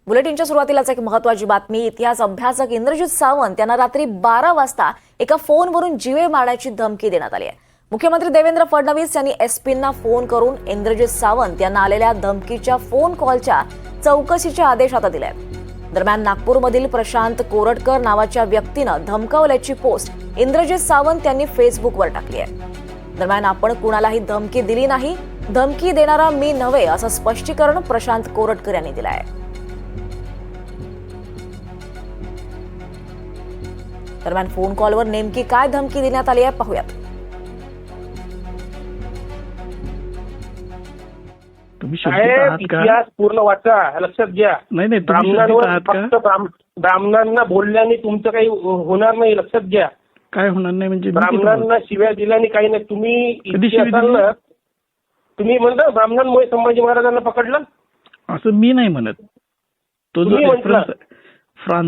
बुलेटिनच्या सुरुवातीलाच एक महत्त्वाची बातमी। इतिहास अभ्यासक इंद्रजित सावंत यांना रात्री 12 वाजता एका फोनवरून जीवे मारण्याची धमकी देण्यात आली आहे। मुख्यमंत्री देवेंद्र फडणवीस यांनी एसपींना फोन करून इंद्रजित सावंत यांना आलेल्या धमकीच्या फोन कॉलच्या चौकशीचे आदेश आता दिले आहेत। दरम्यान नागपूरमधील प्रशांत कोरटकर नावाच्या व्यक्तीनं धमकावल्याची पोस्ट इंद्रजित सावंत यांनी फेसबुकवर टाकली आहे। दरम्यान आपण कुणालाही धमकी दिली नाही, धमकी देणारा मी नव्हे असं स्पष्टीकरण प्रशांत कोरटकर यांनी दिलं आहे। दरम्यान फोन कॉलवर नेमकी काय धमकी देण्यात आली आहे पाहूयात। तुम्ही इतिहास पूर्ण वाचा, लक्षात घ्या। नाही ब्राह्मणांना बोलल्याने तुमचं काही होणार नाही, लक्षात घ्या। काय होणार नाही म्हणजे ब्राह्मणांना शिव्या दिल्याने काही नाही। तुम्ही म्हणता ब्राह्मणांमुळे संभाजी महाराजांना पकडलं असं मी नाही म्हणत। तो जो रेफरन्स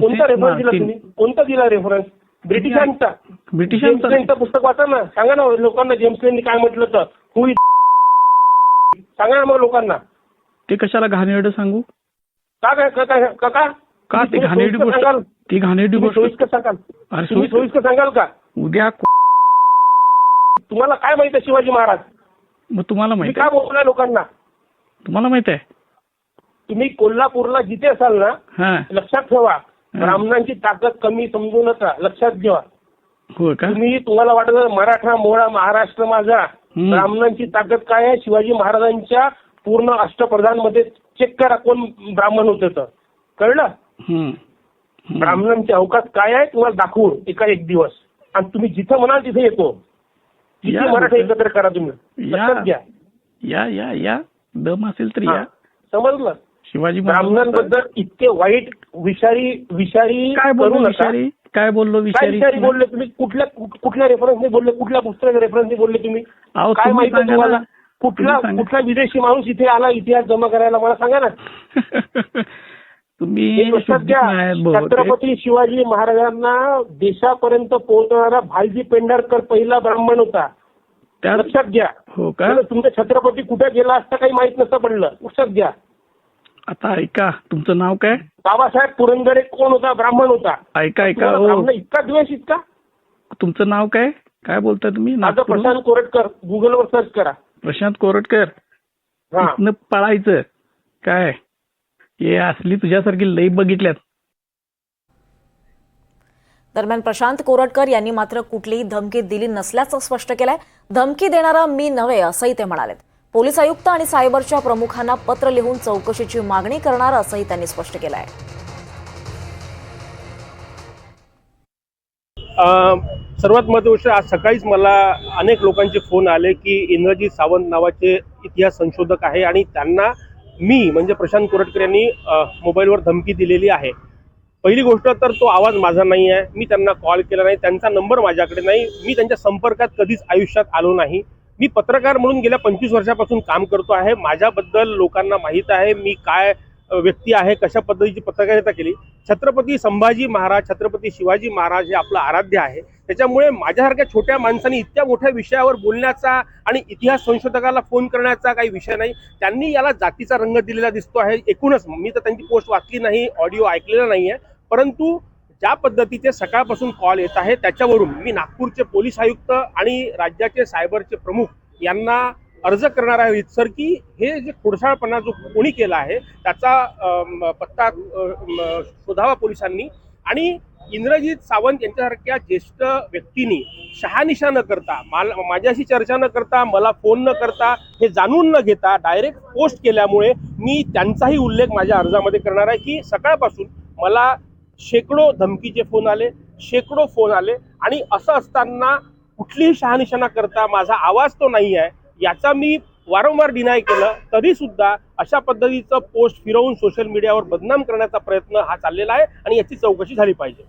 कोणता रेफरन्स दिला तुम्ही? कोणता दिला रेफरन्स? ब्रिटिशांचा पुस्तक वाचा ना, सांगा ना लोकांना जेम्स लेननी काय म्हटलं तर। सांगा ना मग लोकांना। ते कशाला घाणेरडं सांगू? का ते घाणेरडी गोष्ट? ती घाणेरडी गोष्ट सोयीस्कर सांगाल का? उद्या तुम्हाला काय माहित आहे शिवाजी महाराज? मग तुम्हाला माहित काय बोललाय लोकांना? तुम्हाला माहित आहे? तुम्ही कोल्हापूरला जिथे असाल ना, लक्षात ठेवा, ब्राह्मणांची ताकद कमी समजू नका, लक्षात ठेवा। हो का? तुम्हाला वाटत मराठा मोळा महाराष्ट्र माझा, ब्राह्मणांची ताकद काय आहे? शिवाजी महाराजांच्या पूर्ण अष्टप्रधान मध्ये चेक करा कोण ब्राह्मण होते तर कळलं। ब्राह्मणांचे अवकाश काय आहे तुम्हाला दाखवून एक दिवस, आणि तुम्ही जिथं म्हणाल तिथे येतो। किती मराठा एकत्र करा तुम्ही, लक्षात घ्या। या दम असेल तर या। समजलं? शिवाजी ब्राह्मणांबद्दल इतके वाईट विषारी काय बोललो विषारी बोलले तुम्ही? कुठल्या रेफरन्सने बोलले? कुठल्या पुस्तकाच्या रेफरन्सने बोलले तुम्ही? काय माहिती तुम्हाला? कुठला विदेशी माणूस इथे आला इतिहास जमा करायला? मला सांगा ना। तुम्ही छत्रपती शिवाजी महाराजांना देशापर्यंत पोहोचणारा भालजी पेंढारकर पहिला ब्राह्मण होता, लक्षात घ्या। हो का? तुमचा छत्रपती कुठे गेला असता काही माहित नसतं पडलं, लक्षात घ्या। आता ऐका, तुमचं नाव काय? बाबासाहेब पुरंदरे कोण होता? ब्राह्मण होता। ऐका इतका द्वेष इतका? तुमचं नाव काय? काय बोलताय तुम्ही? माझं प्रशांत कोरटकर, गुगलवर सर्च करा। प्रशांत कोरटकर। इथनं पळायचं काय? हे असली तुझ्यासारखी लई बघितल्यात। दरम्यान प्रशांत कोरटकर यांनी मात्र कुठलीही धमकी दिली नसल्याचं स्पष्ट केलंय। धमकी देणारा मी नव्हे असंही ते म्हणाले। पोलीस आयुक्त आणि सायबरच्या प्रमुखांना पत्र लिहून चौकशीची मागणी करणार असंही त्यांनी स्पष्ट केलं आहे। सर्वात महत्त्वाचं, आज सकाळीच मला अनेक लोकांचे फोन आले की इंद्रजित सावंत नावाचे इतिहास संशोधक आहे आणि त्यांना मी म्हणजे प्रशांत कोरटकर यांनी मोबाईलवर धमकी दिलेली आहे। पहिली गोष्ट तर तो आवाज माझा नाही आहे, मी त्यांना कॉल केला नाही, त्यांचा नंबर माझ्याकडे नाही, मी त्यांच्या संपर्कात कधीच आयुष्यात आलो नाही। मी पत्रकार म्हणून गेल्या 25 वर्षापासून काम करतो आहे। माझ्याबद्दल लोकांना माहीत आहे मी काय व्यक्ती आहे, कशा पद्धतीची पत्रकारिता केली। छत्रपती संभाजी महाराज, छत्रपती शिवाजी महाराज हे आपलं आराध्य आहे। त्याच्यामुळे माझ्यासारख्या छोट्या माणसांनी इतक्या मोठ्या विषयावर बोलण्याचा आणि इतिहास संशोधकाला फोन करण्याचा काही विषय नाही। त्यांनी याला जातीचा रंग दिलेला दिसतो आहे। एकूणच मी तर त्यांची पोस्ट वाचली नाही, ऑडिओ ऐकलेला नाहीये, परंतु ज्या पद्धतीचे सकाळपासून कॉल येत आहे त्याच्यावरून मी नागपूरचे पोलीस आयुक्त आणि राज्याचे सायबरचे प्रमुख यांना अर्ज करणार आहे सर की हे जे खोडसाळपणा जो कोणी केला आहे त्याचा पत्ता शोधावा पोलिसांनी, आणि इंद्रजित सावंत यांच्यासारख्या ज्येष्ठ व्यक्तींनी शहानिशा न करता, माझ्याशी चर्चा न करता, मला फोन न करता, हे जाणून न घेता डायरेक्ट पोस्ट केल्यामुळे मी त्यांचाही उल्लेख माझ्या अर्जामध्ये करणार आहे की सकाळपासून मला शेकडो धमकीचे फोन आले, शेकडो फोन आले, आणि असं असताना कुठलीही शहानिशा न करता माझा आवाज तो नाही आहे याचा मी वारंवार डिनाय केलं, तरी सुद्धा अशा पद्धतीचं पोस्ट फिरवून सोशल मीडियावर बदनाम करण्याचा प्रयत्न हा चाललेला आहे आणि याची चौकशी झाली पाहिजे।